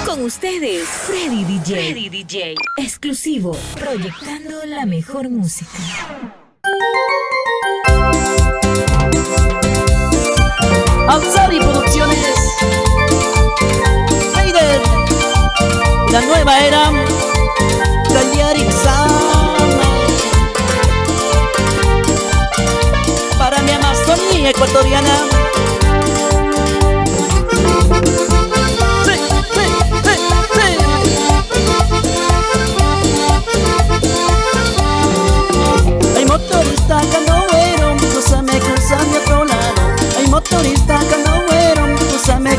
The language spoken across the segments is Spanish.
Con ustedes, Freddy DJ. Freddy DJ. Exclusivo, proyectando la mejor música. Alzari Producciones, Raider, la nueva era, Cagliari Sama. Para mi Amazonía ecuatoriana. Hay motorista canoero, cruzame a otro lado. Hay motorista canoero, cruzame a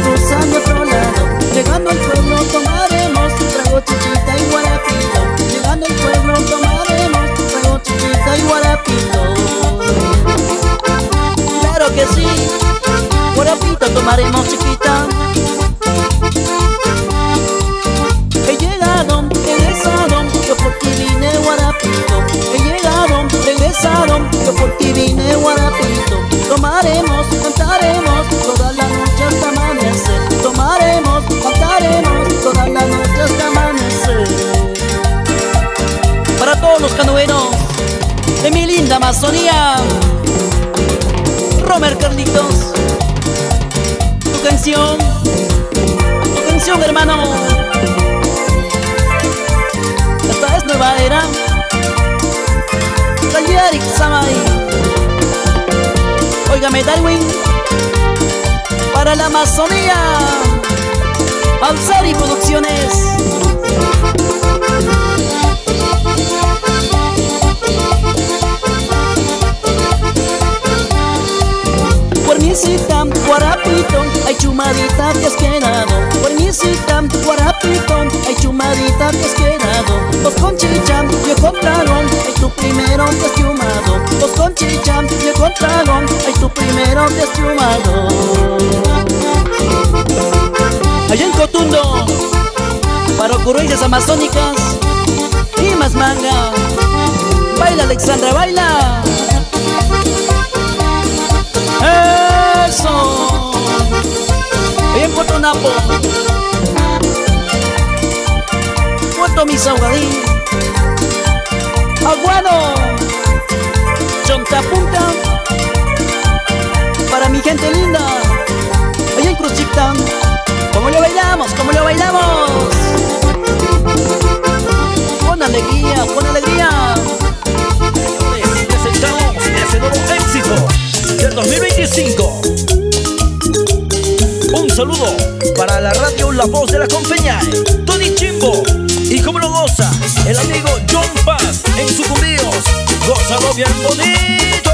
otro lado. Llegando al pueblo tomaremos trago, chichita y guarapito. Llegando al pueblo tomaremos trago, chichita y guarapito. Claro que sí, guarapito tomaremos, chiquita. He llegado, regresado, yo por ti vine guarapito. He llegado, regresado, yo por ti vine guarapito. Tomaremos, cantaremos toda la noche hasta amanecer. Tomaremos, cantaremos toda la noche hasta amanecer. Para todos los canoeros de mi linda Amazonía, Romer Carlitos, tu canción, hermano. Esta es nueva era, Cagliari Samay. Óigame Darwin, para la Amazonía, Alzari Producciones. Permisita, guarapito, hay chumadita que has quedado. Permisita, guarapito, hay chumadita que has quedado. Dos con chicha yo compraron, hay tu primero que has chumado. Dos con chicha yo compraron, hay tu primero que has chumado. Allá en Cotundo, para ocurrencias amazónicas y más manga. Baila Alexandra, baila. Eso. Ahí en Puerto Napo, Puerto Misahuadí, Aguado, Chonta Punta. Para mi gente linda, allá en Crucita, ¿cómo lo bailamos? ¿Cómo lo bailamos? Con alegría, con alegría. Presentamos ese nuevo éxito del 2025. Un saludo para la radio La Voz de la Compañía, Tony Chimbo, y como lo goza el amigo John Paz en Sucumbíos. Gózalo bien bonito.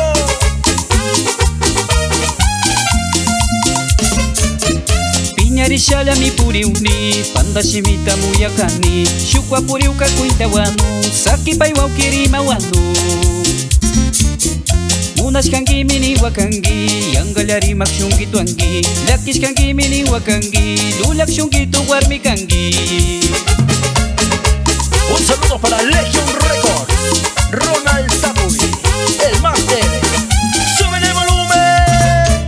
Piñarishala mi puriuni, panda shimita muyakani, shukwa puriuka kuintawanu, saki paiwa ukirima wanu. Unas kangi mini wakangi, yangalari makshungi tuangi, lakish kangi mini wakangi, lulak shungi tu warmi kangi. Un saludo para Legion Records, Ronald Sabuy, el máster. ¡Suben el volumen!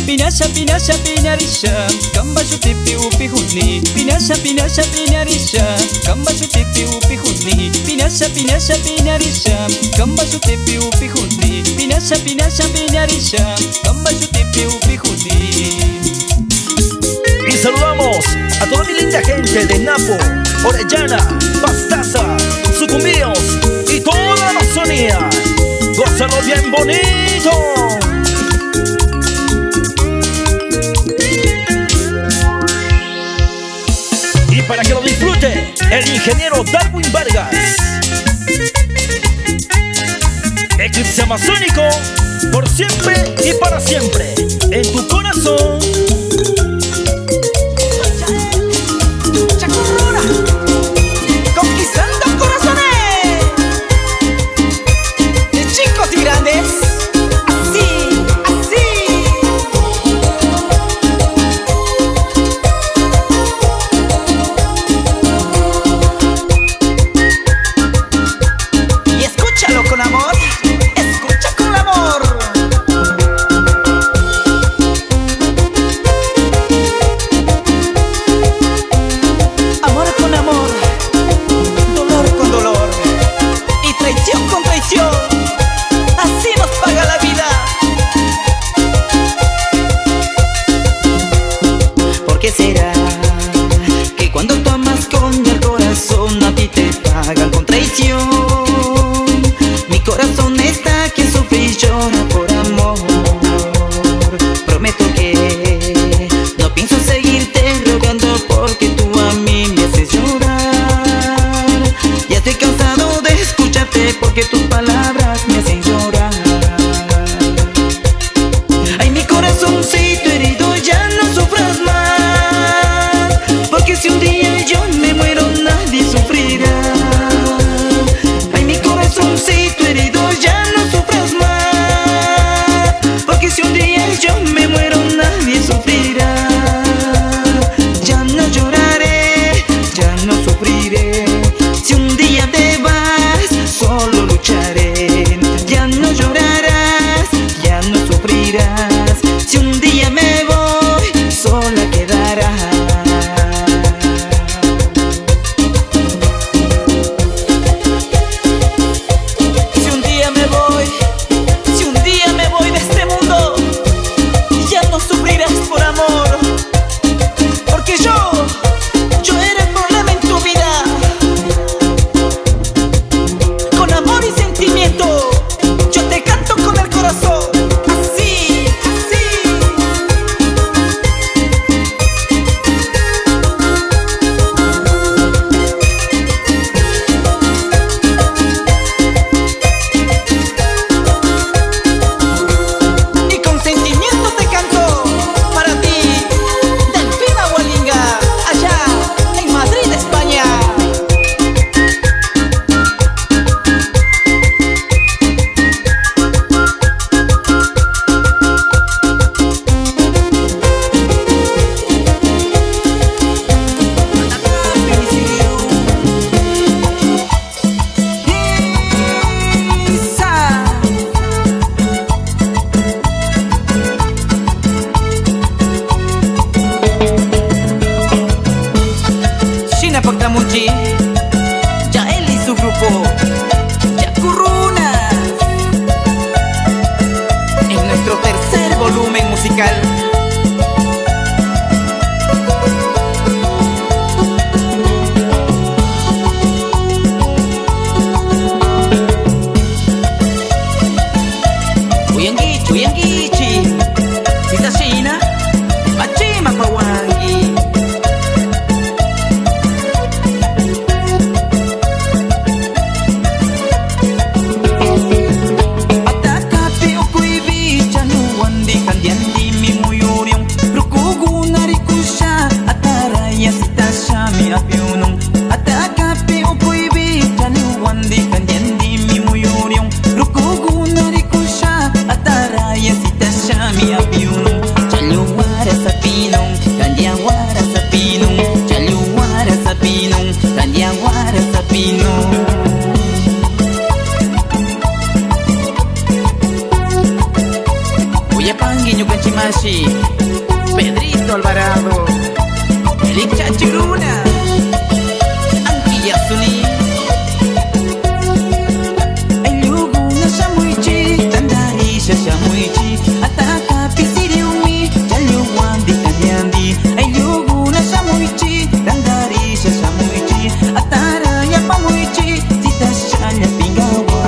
Pinasha, pinasha, pinarisha, kamba shutipi upi huni. Pinasha, pinasha, pinarisha, kamba shutipi upi huni. Pinasha, pinasha, pinarisha, kamba shutipi upi huni. Pinasha, pinasha, pinarisha, kamba shutipi upi huni. Y saludamos a toda mi linda gente de Napo, Orellana, Pastaza, Sucumbíos y toda la Amazonía. ¡Gózalo bien bonito! Y para que lo disfrute, el ingeniero Darwin Vargas. Eclipse amazónico, por siempre y para siempre, en tu corazón. Conquistando corazones de chicos y grandes. Así, así. Y escúchalo con amor. Escucha con amor. traición. Mi corazón está que sufre y llora por amor. Prometo que no pienso seguirte rogando porque tú a mí me haces llorar. Ya estoy cansado de escucharte porque tus palabras me hacen llorar. Ay, mi corazoncito herido, ya no sufras más, porque si un día yo me muero nadie sufrirá. Ay, mi corazoncito herido, ya no sufras más, porque si un día yo me muero nadie sufrirá. Ya no lloraré, ya no sufriré, si un día te vas solo lucharé. Ya no llorarás, ya no sufrirás, si un día me voy sola quedarás. Si un día me voy, si un día me voy de este mundo, ya no sufrirás por amor, porque yo era el problema en tu vida. Con amor y sentimiento, yo te canto con el corazón. Así, así. Y con sentimiento te canto para ti, Delfina Wallinga, allá en Madrid, España. Shina Pactamuchi, Yael y su grupo, Yacurruna, en nuestro tercer volumen musical. Uyangichi, Uyangichi, Sisa Shina, Machima Pawangi. Atakapi ukuibi chanuandi kandiandi mi muyurion rukugunari kusha ataraya sitashami apiunong. Atakapi ukuibi chanuandi kandiandi mi muyurion rukugunari kusha ataraya sitashami apiunong. Chaluwara sa pinong kandiawara sa pinong, chaluwara sa pinong kandiawara sa pinong. Uyapangui Ñukanchimashi, Pedrito Alvarado, Elik Chachiruna, Anki Yasuni. Ayuguna Shamuichi, Tandarisha Shamuichi, Atakapi Siriumi, Chaluwandi Kanyandi. Ayuguna Shamuichi, Tandarisha Shamuichi, Ataraya Pamuichi, Sitashanya Pingawa.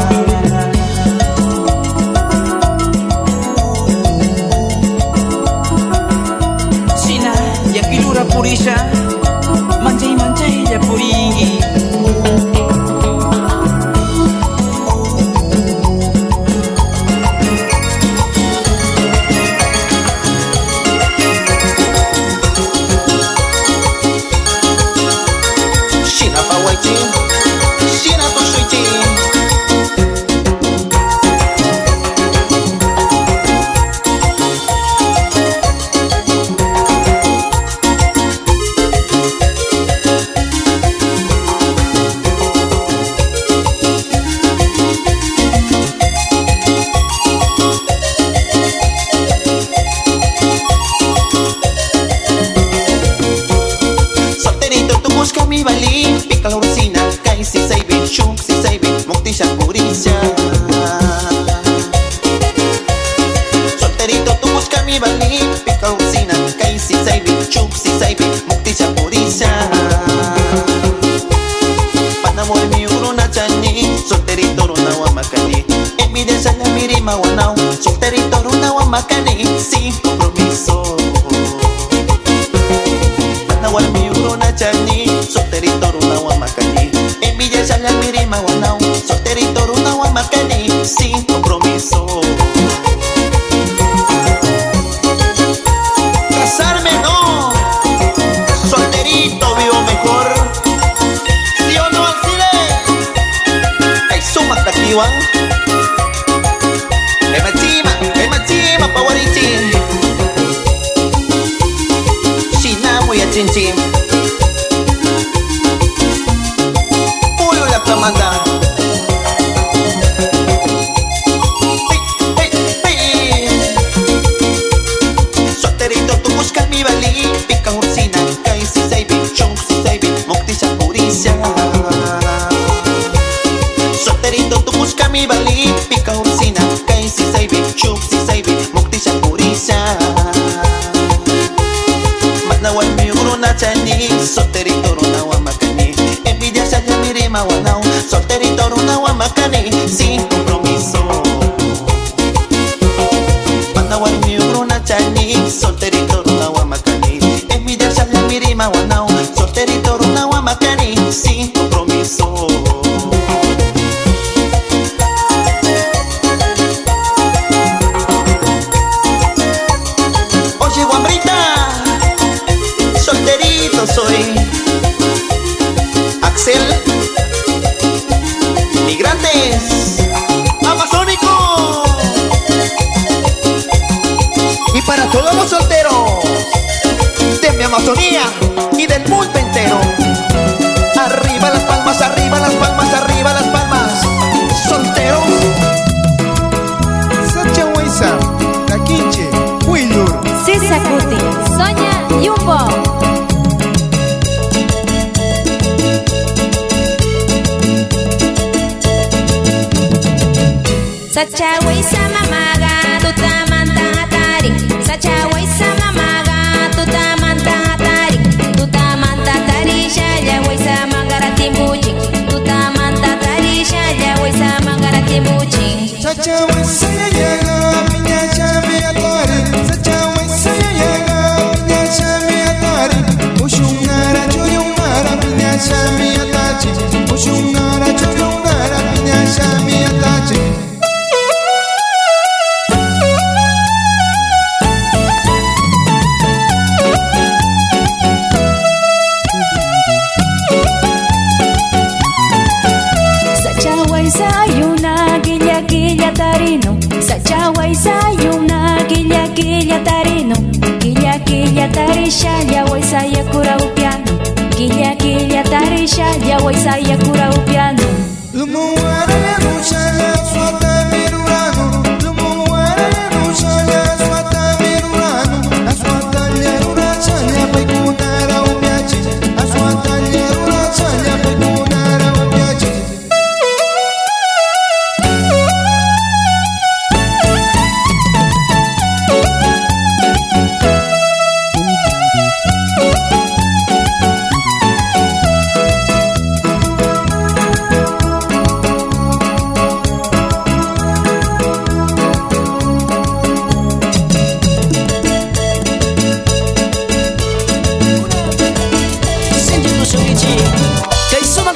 Shina Yakilura Purisha, Manjay Manjay Yapuringi. Shina Pawaiti, Shina Pushuiti. Solterito tú busca mi balín, pica la bocina, cae si saibin, shuk si saibin, muktisha purisha. Solterito tú busca mi balín, pica la bocina, cae si saibin, shuk si saibin, muktisha purisha. Panamor mi uruna chan mirima guanao, solterito runa guamacani, sin compromiso. Nahual mi uruna chani, solterito runa guamacani. En Villa Sala mirima guanao, solterito runa guamacani, sin compromiso. Casarme no, solterito vivo mejor. ¿Sí o no, Alcide? Ay, suma takiwan. Emachima, pawarichi. Shinawi ya chinchim. Puyo la kamanda. Solterito tú busca mi bali, pica ursina, kai si saibi, chung si saibi, mukti sa purisya. Solterito tú busca mi bali, pica ursina, kai si saibi, chung si saibi, mukti sa purisya. Matnawal mi uruna chani, solterito runa wamakani. Envidia sa mirima wanao, solterito runa wamakani, sin compromiso. Matnawal mi uruna chani, solterito runa wamakani. Envidia sa mirima wanao, solterito runa wamakani, sin compromiso. Oye, guambrita, solterito soy. Axel, migrantes, amazónico. Y para todos los solteros de mi Amazonía y del mundo entero. Arriba las palmas, arriba las palmas, arriba las palmas. Solteros. Sacha Huesa, Taquiche, Huillur. Cisa Cuti, Sonia Yumbo. Sacha Huesa mamaga, tuta manta hatari. Sacha Huesa mamaga, tuta manta hatari. Tuta manta tarisha, ya Huesa mangara timbuchi. Tuta manta tarisha, ya Huesa mangara timbuchi. Sacha Huesa ya llega, piña chame atari. Sacha Huesa ya llega, piña chame atari. Ushungara choyungara, piña chame atachi. Ushungara choyungara, piña chame atachi. Sacha Huesa yuna guilla tarino. Sacha Huesa yuna guilla tarino. Guilla tarisha ya Huesa ya cura upiano. Guilla tarisha ya Huesa ya cura upiano. Lumuara ya nushaya swata mirurano. Lumuara ya nushaya swata mirurano. Aswata lerura chanya pekunara upiachi. Aswata lerura chanya pekunara upiachi.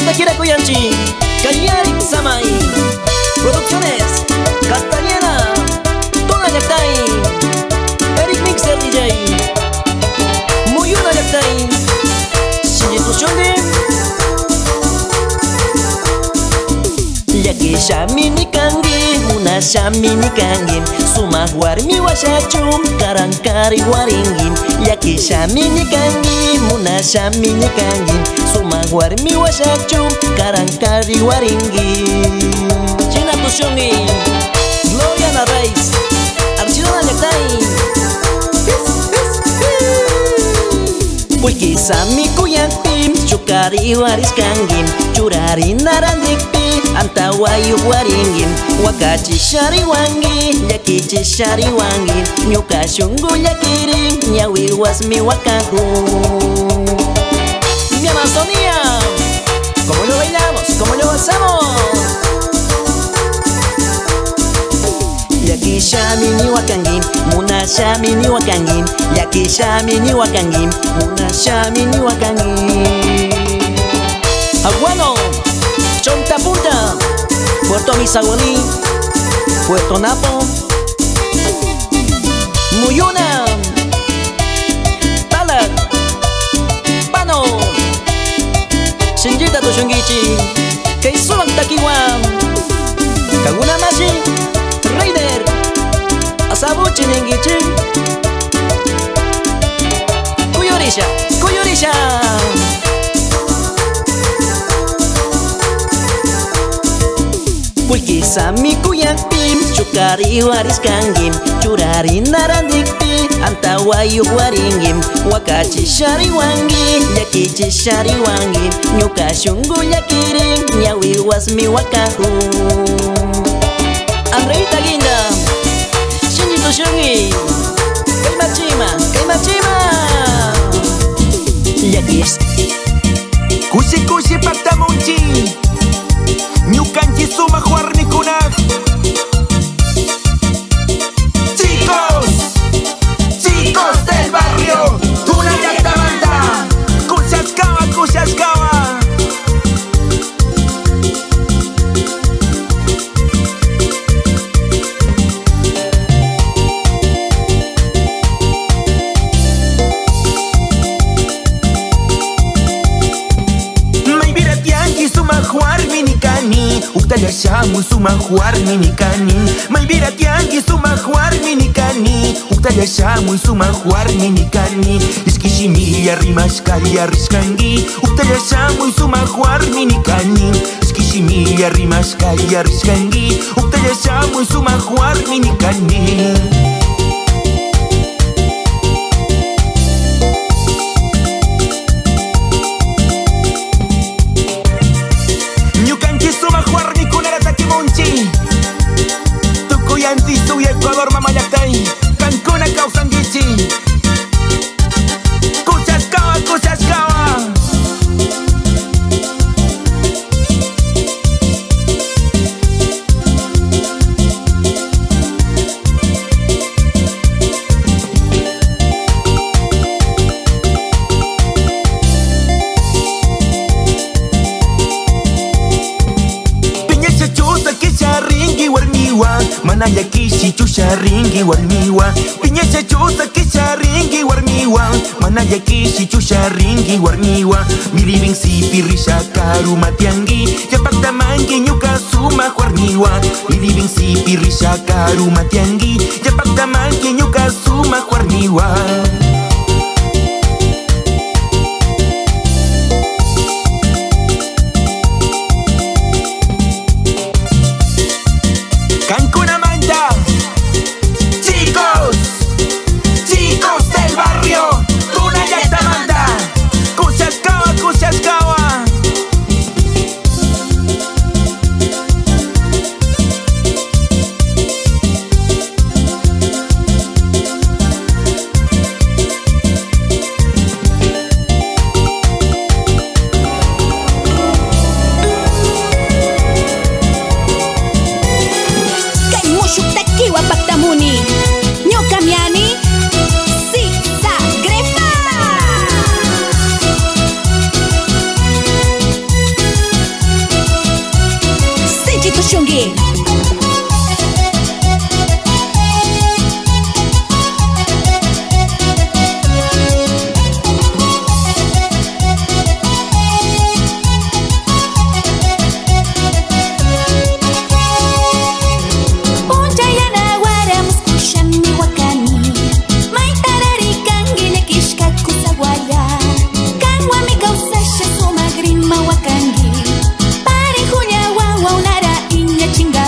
Taquera Coyanchi, Callarik Samay, Producciones, Castañeda, Toda Yactay, Eric Mixer DJ, Muyuna Yactay, Institución de Yaki Shamini Kangi, una Shamini Kangi, Sumah Warmi Washachum, Karankari Waringin, Yaki Shamini Kangi, una Shamini Kangi, Sumah Warmi Washachum, Karankari Waringin. China Tushungi, Gloria na Reis, Archidona Yactay. Pulki Sami Kuyantim, Chukari Waris Kangim, Churari Narandikpi, Antawayu Waringin, Wakachi Shari Wangi, Yakichi Shari Wangi, Nyuka Shungu Yakirin, Nyawi Wasmi Wakaku. Mi Amazonía, ¿cómo lo bailamos? ¿Cómo lo gozamos? shami ni wakangi, una shami ni wakangi. Aguano, Chonta Punta, Puerto Misaguaní, Puerto Napo, Muyuna, Talat, Pano, Shinjita Toshungichi, Keisuan Takiwan, Kaguna Mashi, Raider, Asabu Chinengichi, Kuyorisha, Kuyorisha. Puiki sami kuyakpim, chukari waris kanggim, curari narandikpi, antawayu waringim, wakachi shari wangi, yakichi shari wangi, nyuka shungu yakiring, nyawi wasmi wakahu. Andreita Guinda, Shinji Toshungi, Kaimachima, Kaimachima, yakis. Kushi kushi paktamunchi, ñukanchi suma juarnikunak. Chicos, chicos del barrio, una llanta banda, Kushashkawa, Kushashkawa. Uktaya shamu suma juar minikani, Maibira tiangi suma juar minikani, Uktaya shamu suma juar minikani, Iskishimiya rimashkaya rishkangi, Uktaya shamu suma juar minikani, Iskishimiya rimashkaya rishkangi, Uktaya shamu suma juar minikani. Tukuyanti, Suya, Ecuador, Mamayacay, Cancún, Causanguichi, Kushashkawa, Kushashkawa. Piña chusa que charingi warmiwa, Manaya kishi chusharingi warmiwa, Piña chusa que charingi warmiwa, Manaya kishi chusharingi warmiwa, Milibing sipi risha karu matiangi, Yapakta mangi nyuka suma warmiwa, Milibing sipi risha karu matiangi, Yapakta mangi nyuka suma warmiwa. Cancún Amanda, chicos, chicos del barrio, una llanta banda, Kushashkawa, Kushashkawa. Kiwa paktamuni, nyoka miani, si sa grefa. Shinji Toshungi. Chinga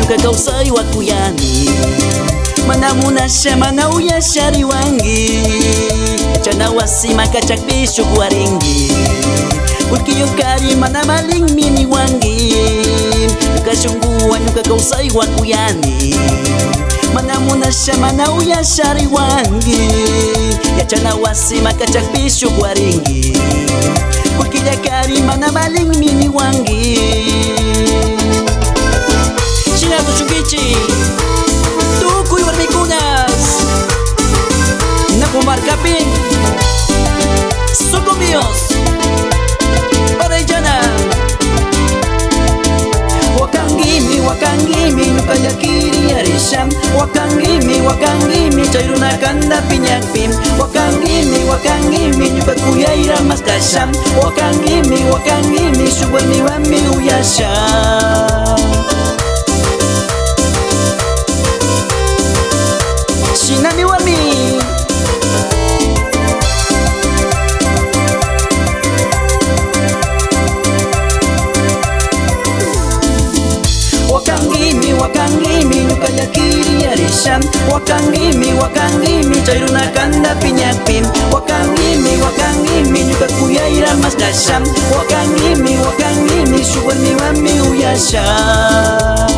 nyuka kausai wakuyani Manamunasha manauya shari wangi Chana wasima kacak bishu kuaringi Ulkiyukari mana maling mini wangi Nyuka shungguan nyuka kausai wakuyani Manamunasha manauya shari wangi Chana wasima kacak bishu kuaringi Ulkiyukari mana maling mini wangi China tuchungichi Tukuy warmikunas Nakumarkapin Sukumios Orellana Wakangimi Nukayakiri arisham Wakangimi Chayruna kanda piñakpim Wakangimi Nyukakuyaira mastasham Wakangimi Shuwarmi wami uyasham Shinami wami Wakangimi Nukayakiri arisham Wakangimi Chayruna kanda piñakpim Wakangimi Nyukakuyaira mastasham Wakangimi Shuwarmi wami uyasham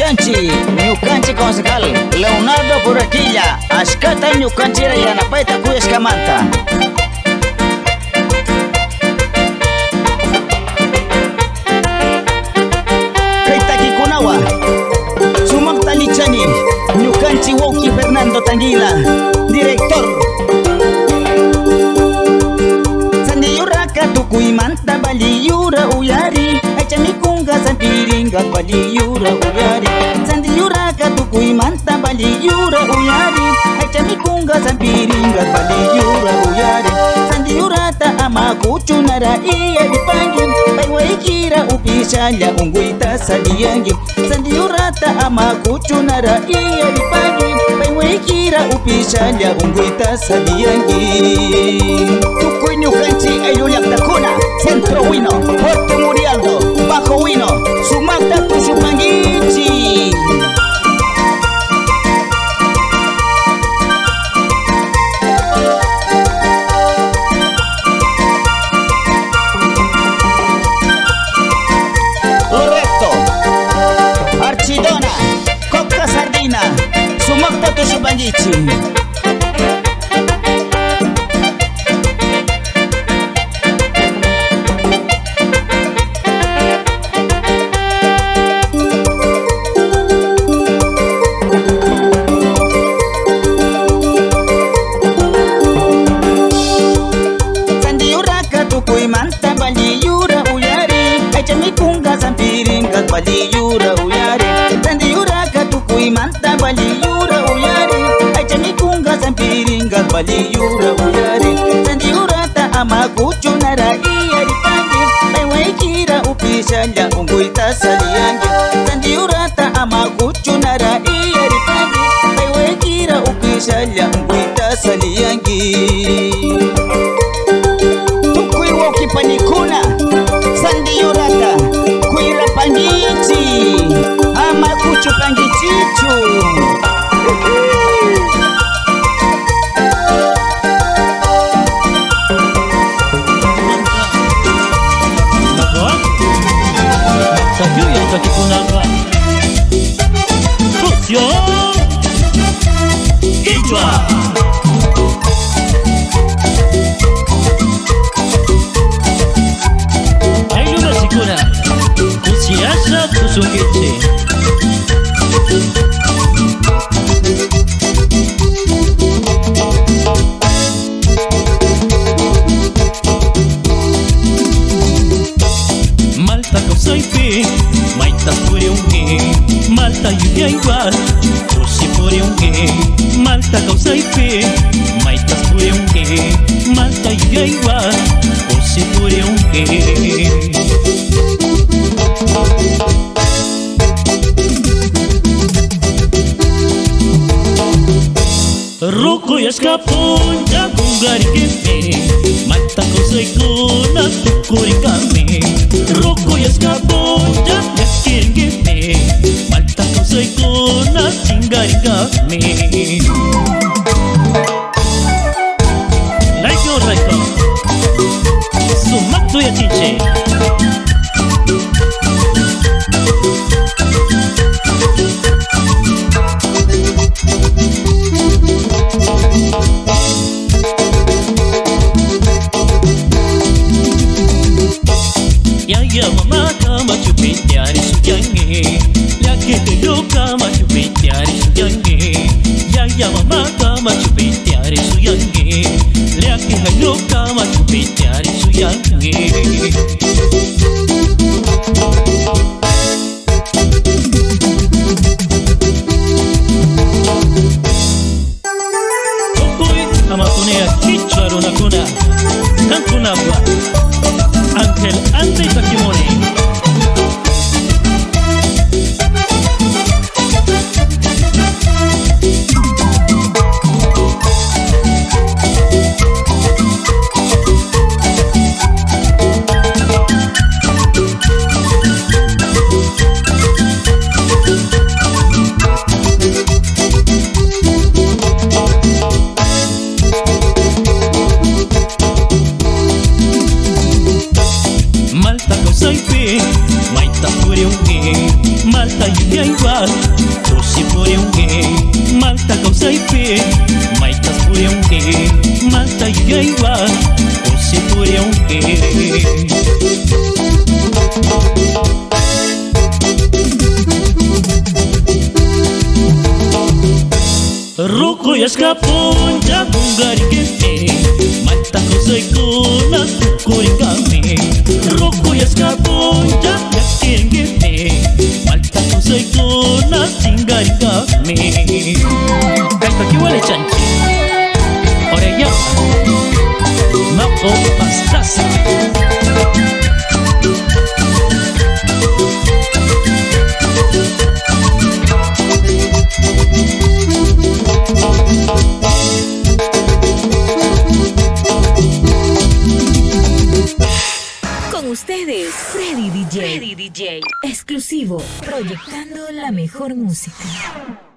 Ñukanchik concejal Leonardo Puraquilla ashkata ñukanchira yanapayta kuyashkamanta kaytakikunawa sumakta lichani ñukanchi wawki Fernando Tanguila director sandiyuraka tukuymanta baliyura uyari aychamikunga santiringa baliyura uyari sandiyuraka tukuymanta baliyura uyari aychamikunga santiringa baliyura uyari sandiyurata ama kuchunara iya dipangi paiwai kira upishanya ungwita saliyangi Sandiurata ama kuchunara iya ripagi Kira upishanya ungwita saliyangi Tukuinyu kanchi ayuliak takuna Centro wino, Porto Murialdo, Bajo wino, Sumata tusupangichi Archidona, Coca Sardina, Sumakta Tusubangichi. Sandiuraka tukui manta bali yura uyari, Echamikunga zampiringa bali yura uyari. Sandiuraka tukui manta bali yura uyari, Echamikunga zampiringa bali yura uyari. Sandiurata ama kuchunara iya ripangi, Kira upishanya ungwita saliyangi. Sandiurata ama kuchunara iya ripangi, Kira upishanya ungwita saliyangi. Tukui woki panikuna Sandiurata kuira pangichi ama kuchu pangichichu Sabio ya utakikunanga Fusion Kichwa Ailuna chikuna Kusiasha tusungichi Malta kausaipi Maita puri ungi Malta yuya igual Kusi puri ungi Malta kausaipi Maita puri ungi Malta yuya igual Kusi puri ungi Ruko ya skapon ya kungari keme Mata kusai kuna tukuri kami Ruko ya skapon ya yakin keme Mata kusai kuna chingari kami Like your record Sumakto ya chiche Ya mama kama chupitiari suyangi Ya kete yo kama chupitiari suyangi Ya mama kama chupitiari suyangi Ya kete yo kama chupitiari suyangi Okui amakunea kichwa runa kuna Kankuna kwa Ángel Ante Takimori Malta kausaipi Maita puri ungi Malta yuya igual Kusi puri ungi Malta kausaipi Maita puri ungi Malta yuya igual Kusi puri ungi Ruko ya skapon ya kungari keme Mata kusai kuna tukuri kami Ruko ya skapon ya yakin keme Mata kusai kuna chingari kami Kaita kiwale chanchi Oreya Mako pastasa DJ. Exclusivo. Proyectando la mejor música.